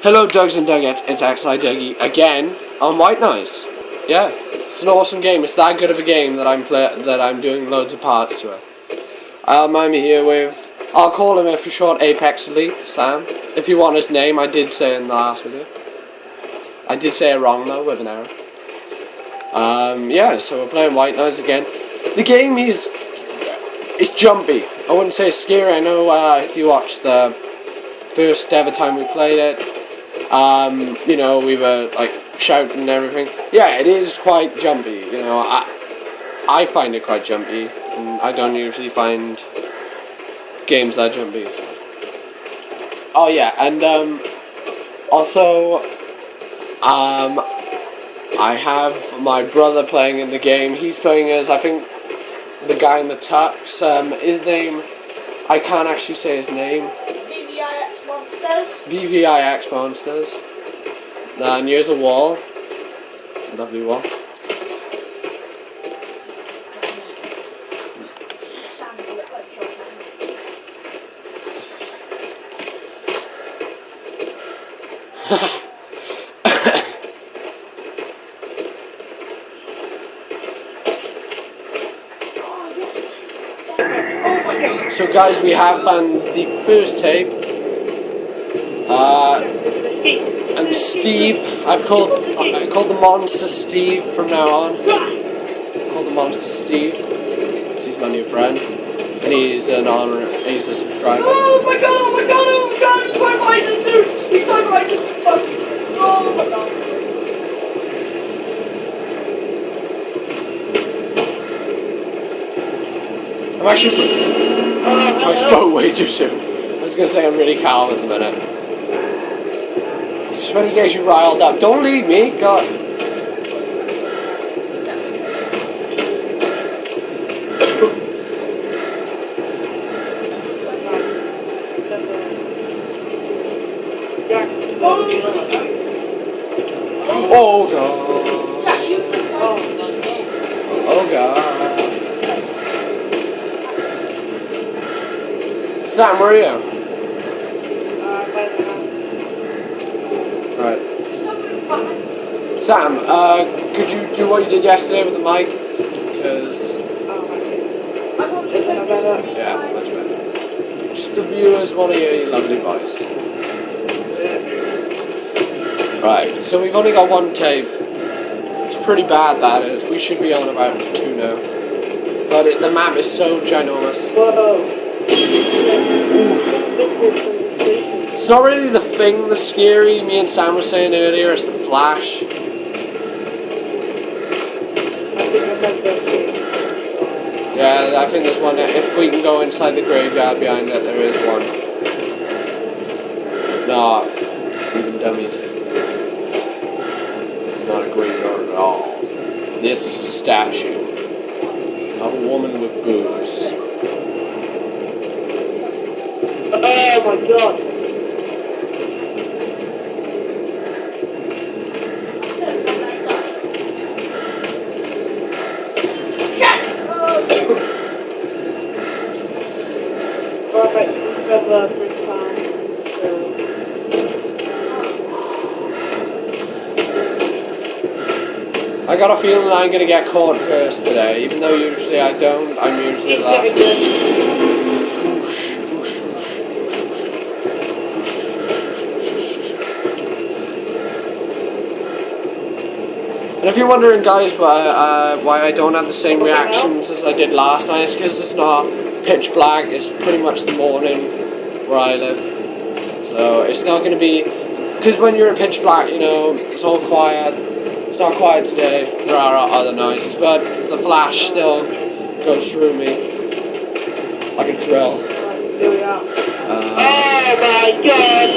Hello, Dougs and Duggets. It's XI Dougie again on White Noise. Yeah, it's an awesome game. It's that good of a game that I'm doing loads of parts to it. I'm here with, I'll call him for short, Apex Elite Sam. If you want his name, I did say in the last video. I did say it wrong though, with an error. Yeah, so we're playing White Noise again. The game is jumpy. I wouldn't say scary. I know if you watched the first ever time we played it, you know, we were like shouting and everything. Yeah, it is quite jumpy. You know, I find it quite jumpy, and I don't usually find games that jumpy. So. Oh yeah, and also, I have my brother playing in the game. He's playing as, I think, the guy in the tux. His name, I can't actually say his name. VVIX Monsters. VVIX Monsters. And here's a wall. Lovely wall. So guys, we have the first tape, and Steve, I called the monster Steve from now on. Call the monster Steve. He's my new friend, and he's a subscriber. Oh my god, oh my god, oh my god, he's my finest dude! He's my finest fucking shit. Oh my god. I'm actually... I spoke way too soon. I was going to say I'm really calm at the minute. Just when he gets you riled up. Don't leave me, God. Oh, God. Oh, God. Sam, where are you? Right. Sam, could you do what you did yesterday with the mic? Because... yeah, much better. Just the viewers want to hear your lovely voice. Right, so we've only got one tape. It's pretty bad, that is. We should be on about 2 now. But the map is so ginormous. Whoa. It's not really the thing that's scary. Me and Sam were saying earlier, it's the flash. Yeah, I think there's one. If we can go inside the graveyard behind it, there is one. No, even dummy too. Not a graveyard at all. This is a statue of a woman with boobs. Oh my god. Shut! Alright, first time. I got a feeling I'm going to get caught first today, even though usually I don't. I'm usually last. And if you're wondering, guys, why I don't have the same reactions as I did last night, it's because it's not pitch black. It's pretty much the morning where I live. So it's not going to be... because when you're in pitch black, you know, it's all quiet. It's not quiet today. There are other noises, but the flash still goes through me like a drill. Here we are. Oh my god!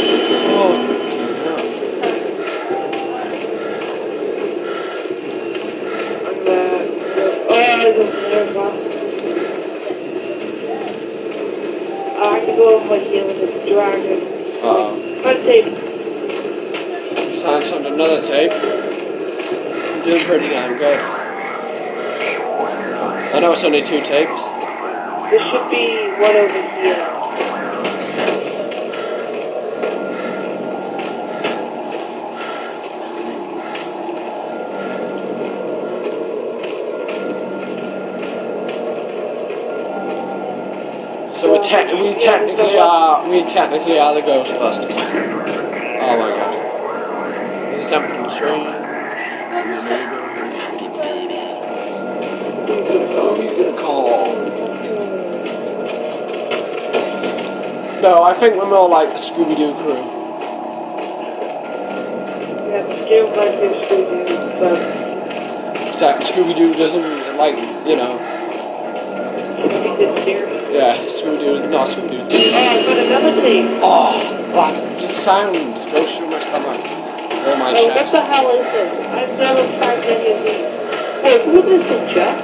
I have to go over here with this dragon. Uh-oh. Let's see. Sounds on another tape. Doing pretty damn good. I know it's only 2 tapes. There should be one over here. technically are the Ghostbusters. Oh my god. There's something strange. Who are you gonna call? No, I think we're more like the Scooby-Doo crew. Yeah, still like this Scooby-Doo, but Except Scooby-Doo doesn't, like, you know. Yeah, Scooby-Doo, not Scooby-Doo. Oh, I've got another thing. Oh, that sound goes through my stomach. Or my Oh, what chest. the hell is this? I've never tried any of these. Wait, who is this, Jeff?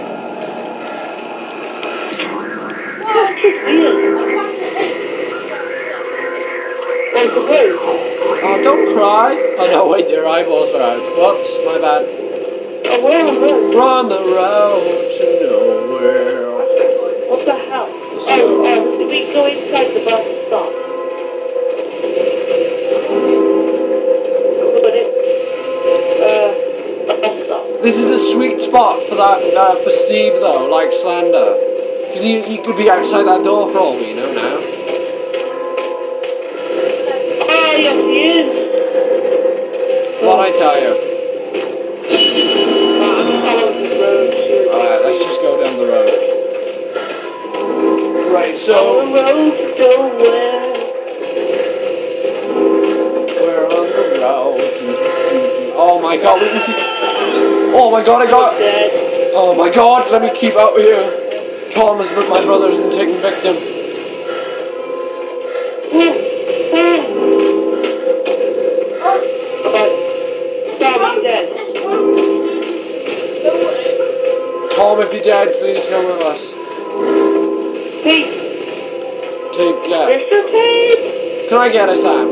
That's just weird. Wait, the word. Oh, don't cry. Oh no, wait, your eyeballs are out. Whoops, my bad. Oh, where am I? We're on the road to nowhere. What the hell? Let's Oh, go. did we go inside the bus stop? Put it. Bus stop. This is the sweet spot for that, for Steve though, like Slender. Because he could be outside that door for all we know now. Oh, yes, he is. What'd I tell you? I'm following the road, seriously. Alright, let's just go down the road. Right, The so road to where? we're on the road. Oh my god, we can keep. Oh my god, I got. Dead. Oh my god, let me keep out of here. Tom has put my brothers and taken victim. Tom, I'm dead. Tom, if you're dead, please come with us. Pete, Tape, yeah. Mr. Pete. Can I get a Sam?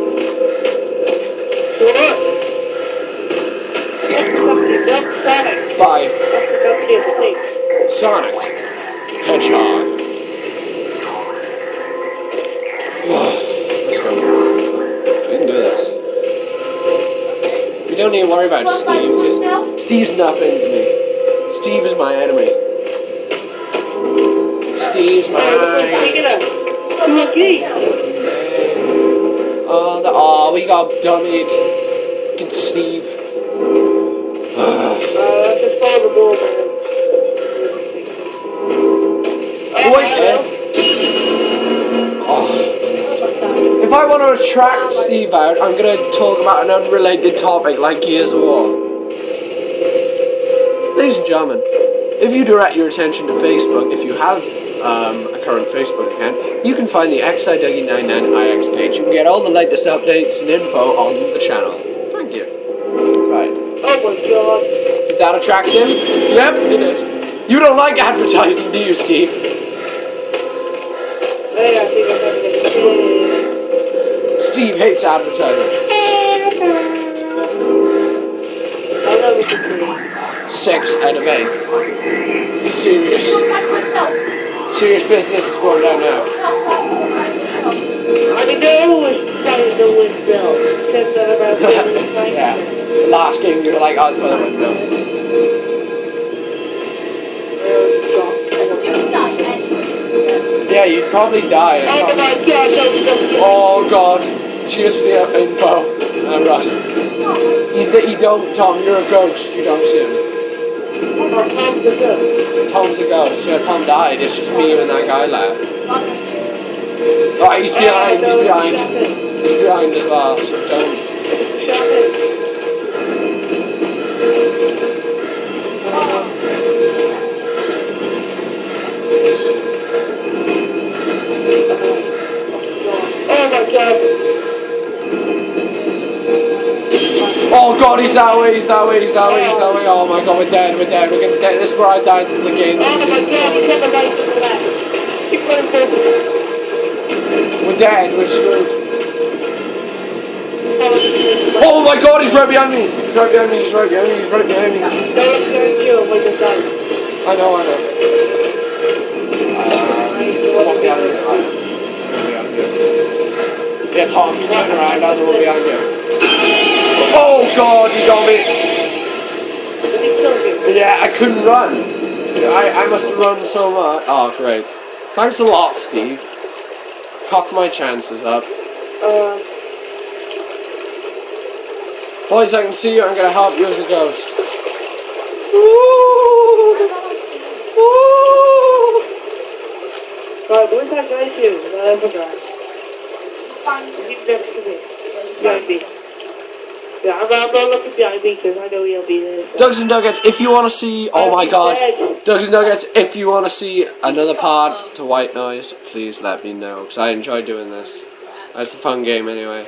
Sure. That's Sonic. 5. That's the company of the thing. Sonic. Hedgehog. Let's go. We can do this. We don't need to worry about Steve, because Steve's nothing to me. Steve is my enemy. Steve's my Oh, we got dummied. Get Steve. Just follow the ball, man. Wait there. Oh. If I want to attract Steve out, I'm going to talk about an unrelated topic like Gears of War. Ladies and gentlemen, if you direct your attention to Facebook, if you have a current Facebook account, you can find the XIW99IX page. You can get all the latest updates and info on the channel. Thank you. Right. Oh my god. Did that attract him? Yep, it did. You don't like advertising, do you, Steve? Hey, I think I'm having a kid. Steve hates advertising. I love it. 6 out of 8. Serious business is going down now. I mean, they always try to win Bill. Said that about Yeah. The last game you were like, I was for the window. Yeah, you'd probably die. It's Oh probably... my god, no. Oh god. Cheers for the info. I'm right. You don't, Tom, you're a ghost. You don't see him. Tom's a ghost. Yeah, Tom died. It's just me and that guy left. Oh, he's behind. He's behind. He's behind as well, so don't. Oh my god. Oh god, he's that way, he's that way, he's that way, he's that way. Oh my god, we're dead, we're dead, we're gonna dead. This is where I died in the game. Oh my god, we got the right to the left. We're dead, we're screwed. Oh my god, he's right behind me! He's right behind me, he's right behind me, he's right behind me. I know, I know. One behind you. Yeah, Tom, if you turn around, I'll do one behind you. Oh god, he got me! Yeah, I couldn't run. I must have run so much. Oh, great. Thanks a lot, Steve. cock my chances up. Uh, Boys, I can see you. I'm gonna help you as a ghost. right, where's that guy to? The other guy. Bang. He's next to me. Behind me. Yeah, I'm gonna look at behind me because I know he'll be there. So. Dugs and Nuggets, if you want to see, oh my god, Dugs and Nuggets, if you want to see another part to White Noise, please let me know, because I enjoy doing this. It's a fun game anyway.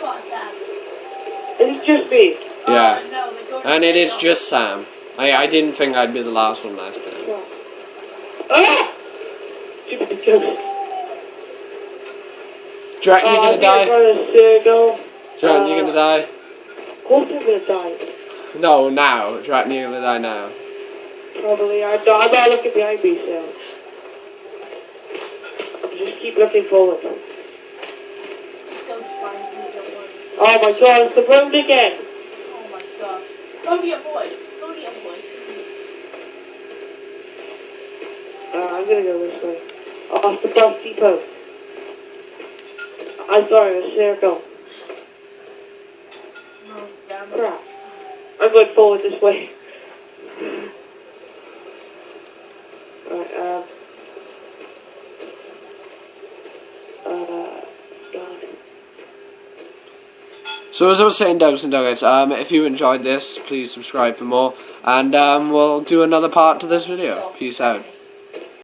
It's just me. Yeah, No, we're going and to it is sit just Sam. I didn't think I'd be the last one last time. Yeah. Ah! Stupid joke. Do you reckon you're gonna die? Do Circle. you reckon you're gonna die? Of course I'm gonna die. No, now. Do you reckon you're gonna die now? Probably. I'm not looking behind me, so. Just keep looking forward. Let's go to Spanish, don't worry. Oh my god, it's the road again! Oh my god. Go be a boy. Go be a boy. I'm gonna go this way. Off the bus depot. I'm sorry, a circle. No, damn it. Crap. I'm going forward this way. Right, God. So as I was saying, Dugs and Nuggets, if you enjoyed this, please subscribe for more, and we'll do another part to this video. Peace out.